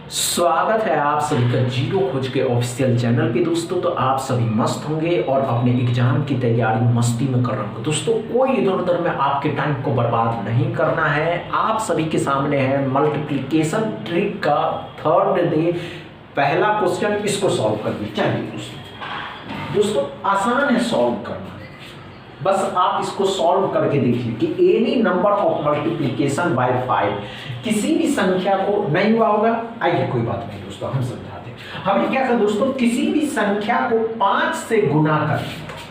स्वागत है आप सभी का जीरो खोज के ऑफिशियल चैनल पे दोस्तों। तो आप सभी मस्त होंगे और अपने एग्जाम की तैयारी मस्ती में कर रहे होंगे दोस्तों। कोई इधर उधर में आपके टाइम को बर्बाद नहीं करना है। आप सभी के सामने है मल्टीप्लिकेशन ट्रिक का थर्ड डे पहला क्वेश्चन। इसको सॉल्व करिए। चलिए दोस्तों आसान है सॉल्व करना, बस आप इसको सॉल्व करके देखिए कि any number of multiplication bye 5 किसी भी संख्या को नहीं हुआ होगा। आइए कोई बात नहीं दोस्तों, हम समझाते हैं। हमें क्या करना दोस्तों, किसी भी संख्या को 5 से गुना कर,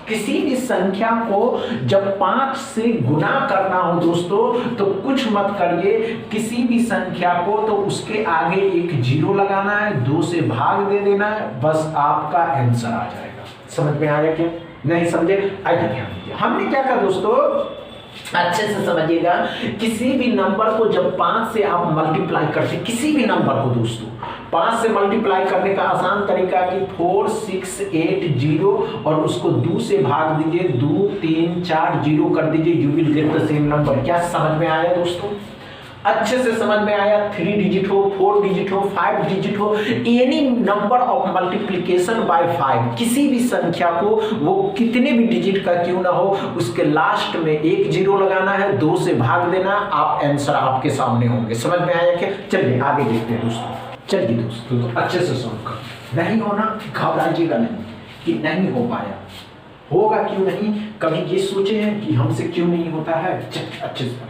किसी भी संख्या को जब 5 से गुना करना हो दोस्तों तो कुछ मत करिए। किसी भी संख्या को तो उसके आगे एक जीरो लगाना है, 2 से भाग दे देना है, बस आपका आंसर आ जाएगा। समझ में आया क्या? नहीं समझे? आइए ध्यान दीजिए। हमने क्या कहा दोस्तों, अच्छे से समझिएगा। किसी भी नंबर को जब 5 से आप मल्टीप्लाई करते, किसी भी नंबर को दोस्तों 5 से मल्टीप्लाई करने का आसान तरीका कि 4 6 8 0 और उसको 2 से भाग दीजिए, 2 3 4 0 कर दीजिए, you will get the same number. क्या समझ में आया दोस्तों? अच्छे से समझ में आया। 3 डिजिट हो, 4 डिजिट हो, 5 डिजिट हो, any number of multiplication bye 5, किसी भी संख्या को वो कितने भी डिजिट का क्यों ना हो, उसके लास्ट में एक जीरो लगाना है, 2 से भाग देना, आप आंसर आपके सामने होंगे। समझ में आया क्या? चलिए आगे देखते हैं दोस्तों। चलिए दोस्तों तो अच्छे से सॉल्व कर। नहीं होना घबराइएगा नहीं कि नहीं हो पाया, होगा क्यों नहीं। कभी ये सोचे हैं कि हमसे क्यों नहीं होता है? अच्छे से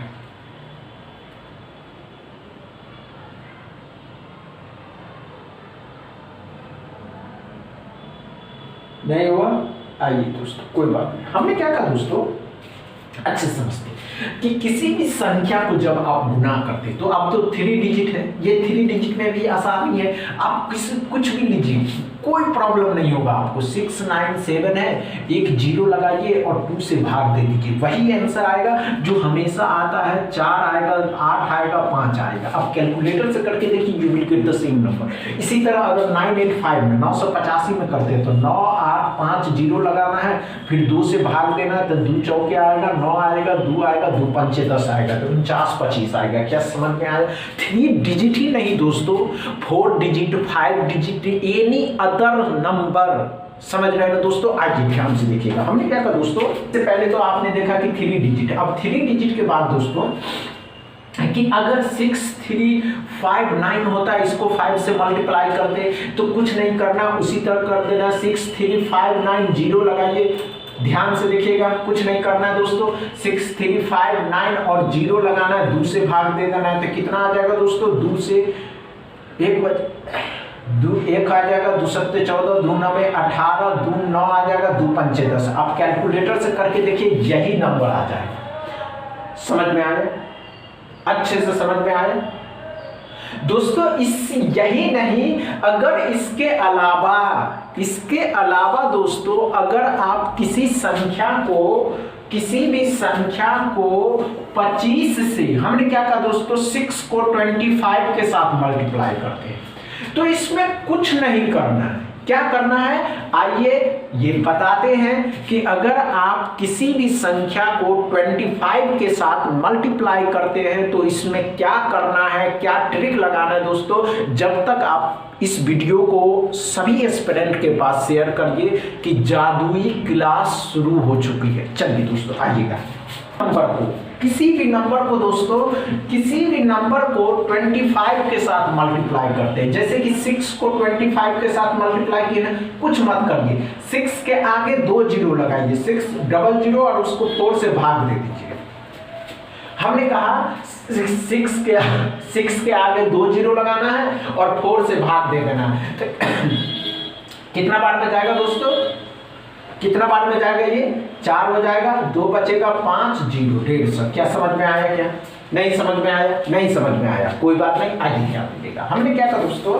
नहीं हुआ। आइए दोस्तों कोई बात नहीं। हमने क्या कहा दोस्तों, अच्छे से समझते कि किसी भी संख्या को जब आप गुना करते तो अब तो 3 डिजिट है, ये 3 डिजिट में भी आसानी है। आप कुछ भी लीजिए, कोई प्रॉब्लम नहीं होगा आपको। 6 9 7 है, एक जीरो लगाइए और 2 से भाग दे दीजिए, वही आंसर आएगा जो हमेशा आता है। 4 आएगा, 8 आएगा, 5 आएगा। अब कैलकुलेटर से करके देखिए, you will get the same number. इसी तरह अगर 985 में 985 में करते हैं तो 9 8 5 जीरो लगाना है, फिर 2 से भाग देना है, तो 2 चौके आएगा, 9 आएगा, 2 आएगा, 2 पंचे 10 आएगा, तो 49 25 आएगा। क्या समझ में आया? 3 डिजिट ही नहीं दोस्तों, 4 digit 5 digit any other number. समझ रहे हैं दोस्तों? आइए ध्यान से देखिएगा। हमने क्या कहा दोस्तों, इससे पहले तो आपने देखा कि 3 डिजिट है। अब 3 डिजिट के बाद दोस्तों कि अगर 6 3 5 9 होता है, इसको 5 से मल्टीप्लाई करते तो कुछ नहीं करना, उसी तरह कर देना। 6 3 5 9 0 लगाइए, ध्यान से देखिएगा, कुछ नहीं करना है दोस्तों। 6 3 5 9 और 0 लगाना है, 2 से भाग दे देना है, तो कितना आ जाएगा दोस्तों? 2 से 1 आ जाएगा, 2 7 14, 2 9 18, 2 9 आ जाएगा, 2 पंचे 10। आप कैलकुलेटर से करके देखिए, यही नंबर आ जाएगा। समझ में आया? अच्छे से समझ में आया दोस्तों? यही नहीं, अगर इसके अलावा दोस्तों अगर आप किसी भी संख्या को 25 से, हमने क्या कहा दोस्तों, 6 को 25 के साथ मल्टीप्लाई करते हैं तो इसमें कुछ नहीं करना है। क्या करना है आइए ये बताते हैं कि अगर आप किसी भी संख्या को 25 के साथ मल्टीप्लाई करते हैं तो इसमें क्या करना है, क्या ट्रिक लगाना है दोस्तों। जब तक आप इस वीडियो को सभी एस्पिरेंट के पास शेयर करिए कि जादुई क्लास शुरू हो चुकी है। चलिए दोस्तों आइएगा, किसी भी नंबर को दोस्तों 25 के साथ मल्टीप्लाई करते हैं। जैसे कि 6 को 25 के साथ मल्टीप्लाई किया, कुछ मत करिए, 6 के आगे 2 जीरो लगाइए, 6 डबल जीरो और उसको 4 से भाग दे दीजिए। हमने कहा 6 के आगे 2 जीरो लगाना है और 4 से भाग दे देना है। तो कितना बार में जाएगा दोस्तों, कितना बार में जाएगा? ये 4 हो जाएगा, 2 बचेगा, 5 0 150। क्या समझ में आया? क्या नहीं समझ में आया? नहीं समझ में आया, कोई बात नहीं। आइए क्या मिलेगा। हमने क्या कहा दोस्तों,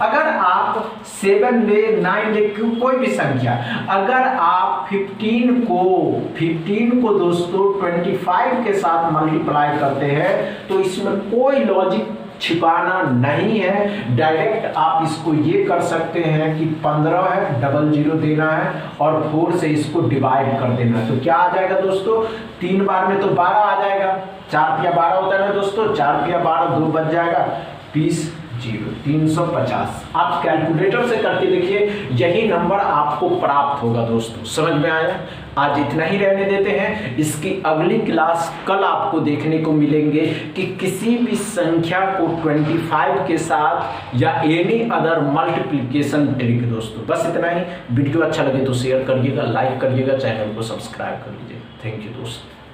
अगर आप 7 ले 9 ले कोई भी संख्या, अगर आप 15 को दोस्तों 25 के साथ मल्टीप्लाई करते हैं तो इसमें कोई लॉजिक छिपाना नहीं है। डायरेक्ट आप इसको ये कर सकते हैं कि 15 है, डबल जीरो देना है और 4 से इसको डिवाइड कर देना है। तो क्या आ जाएगा दोस्तों, 3 बार में तो 12 आ जाएगा। 4 या 12 होता है ना दोस्तों, 4 या 12, 2 बच जाएगा, 20 350। आप कैलकुलेटर से करके देखिए, यही नंबर आपको प्राप्त होगा दोस्तों। समझ में आया? आज इतना ही रहने देते हैं। इसकी अगली क्लास कल आपको देखने को मिलेंगे कि किसी भी संख्या को 25 के साथ या एनी अदर मल्टीप्लिकेशन ट्रिक। दोस्तों बस इतना ही। वीडियो अच्छा लगे तो शेयर करिएगा, लाइक करिएगा, चैनल को सब्सक्राइब कर लीजिएगा। थैंक यू दोस्तों।